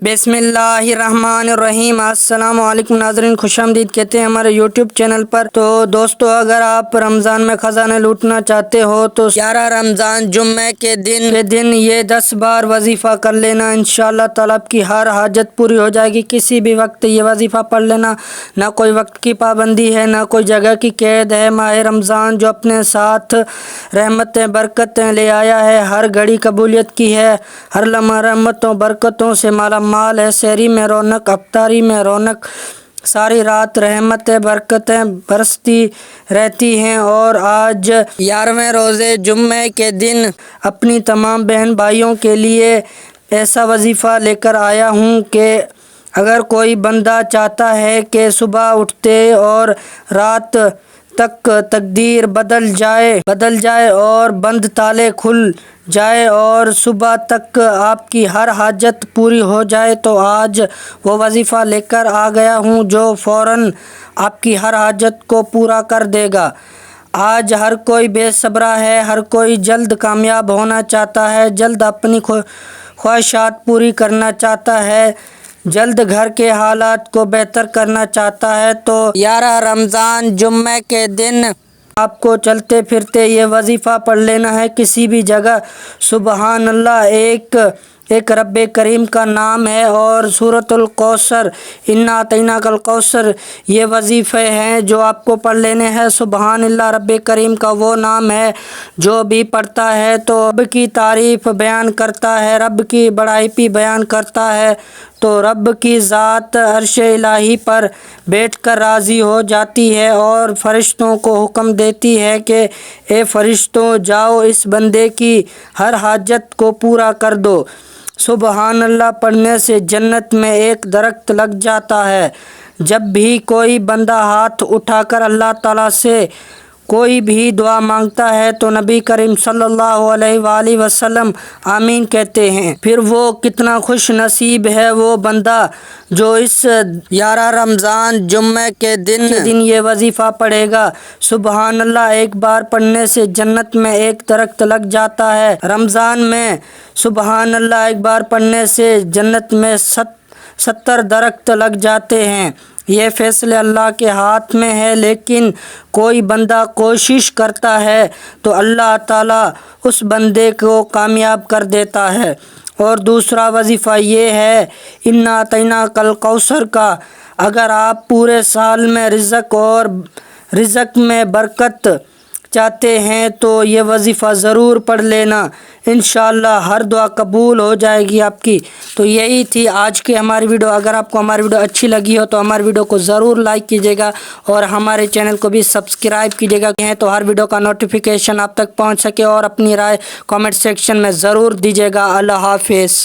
بسم اللہ الرحمن الرحیم۔ السلام علیکم ناظرین، خوش آمدید کہتے ہیں ہمارے یوٹیوب چینل پر۔ تو دوستو، اگر آپ رمضان میں خزانے لوٹنا چاہتے ہو تو 11 رمضان جمعے کے دن یہ 10 بار وظیفہ کر لینا، انشاءاللہ تعالیٰ آپ کی ہر حاجت پوری ہو جائے گی۔ کسی بھی وقت یہ وظیفہ پڑھ لینا، نہ کوئی وقت کی پابندی ہے، نہ کوئی جگہ کی قید ہے۔ ماہ رمضان جو اپنے ساتھ رحمتیں برکتیں لے آیا ہے، ہر گھڑی قبولیت کی ہے، ہر لمحہ رحمتوں برکتوں سے مالا مال ہے۔ سحری میں رونق، افطاری میں رونق، ساری رات رحمتیں برکتیں برستی رہتی ہیں۔ اور آج 11ویں روزے جمعے کے دن اپنی تمام بہن بھائیوں کے لیے ایسا وظیفہ لے کر آیا ہوں کہ اگر کوئی بندہ چاہتا ہے کہ صبح اٹھتے اور رات تک تقدیر بدل جائے اور بند تالے کھل جائے اور صبح تک آپ کی ہر حاجت پوری ہو جائے، تو آج وہ وظیفہ لے کر آ گیا ہوں جو فوراً آپ کی ہر حاجت کو پورا کر دے گا۔ آج ہر کوئی بے صبرا ہے، ہر کوئی جلد کامیاب ہونا چاہتا ہے، جلد اپنی خواہشات پوری کرنا چاہتا ہے، جلد گھر کے حالات کو بہتر کرنا چاہتا ہے۔ تو 11 رمضان جمعے کے دن آپ کو چلتے پھرتے یہ وظیفہ پڑھ لینا ہے، کسی بھی جگہ۔ سبحان اللہ، ایک رب کریم کا نام ہے، اور سورۃ الکوثر، انا اعطیناک الکوثر، یہ وظیفے ہیں جو آپ کو پڑھ لینے ہیں۔ سبحان اللہ، رب کریم کا وہ نام ہے جو بھی پڑھتا ہے تو رب کی تعریف بیان کرتا ہے، رب کی بڑائی بھی بیان کرتا ہے، تو رب کی ذات عرش الہی پر بیٹھ کر راضی ہو جاتی ہے اور فرشتوں کو حکم دیتی ہے کہ اے فرشتوں، جاؤ اس بندے کی ہر حاجت کو پورا کر دو۔ سبحان اللہ پڑھنے سے جنت میں ایک درخت لگ جاتا ہے۔ جب بھی کوئی بندہ ہاتھ اٹھا کر اللہ تعالیٰ سے کوئی بھی دعا مانگتا ہے تو نبی کریم صلی اللہ علیہ وآلہ وسلم آمین کہتے ہیں۔ پھر وہ کتنا خوش نصیب ہے وہ بندہ جو اس 11 رمضان جمعے کے دن یہ وظیفہ پڑھے گا۔ سبحان اللہ، ایک بار پڑھنے سے جنت میں ایک درخت لگ جاتا ہے۔ رمضان میں سبحان اللہ ایک بار پڑھنے سے جنت میں 70 درخت لگ جاتے ہیں۔ یہ فیصلے اللہ کے ہاتھ میں ہے، لیکن کوئی بندہ کوشش کرتا ہے تو اللہ تعالیٰ اس بندے کو کامیاب کر دیتا ہے۔ اور دوسرا وظیفہ یہ ہے انا اعطیناک الکوثر کا۔ اگر آپ پورے سال میں رزق میں برکت چاہتے ہیں تو یہ وظیفہ ضرور پڑھ لینا، انشاءاللہ ہر دعا قبول ہو جائے گی آپ کی۔ تو یہی تھی آج کی ہماری ویڈیو۔ اگر آپ کو ہماری ویڈیو اچھی لگی ہو تو ہماری ویڈیو کو ضرور لائک کیجیے گا اور ہمارے چینل کو بھی سبسکرائب کیجیے گا تو ہر ویڈیو کا نوٹیفیکیشن آپ تک پہنچ سکے، اور اپنی رائے کامنٹ سیکشن میں ضرور دیجیے گا۔ اللہ حافظ۔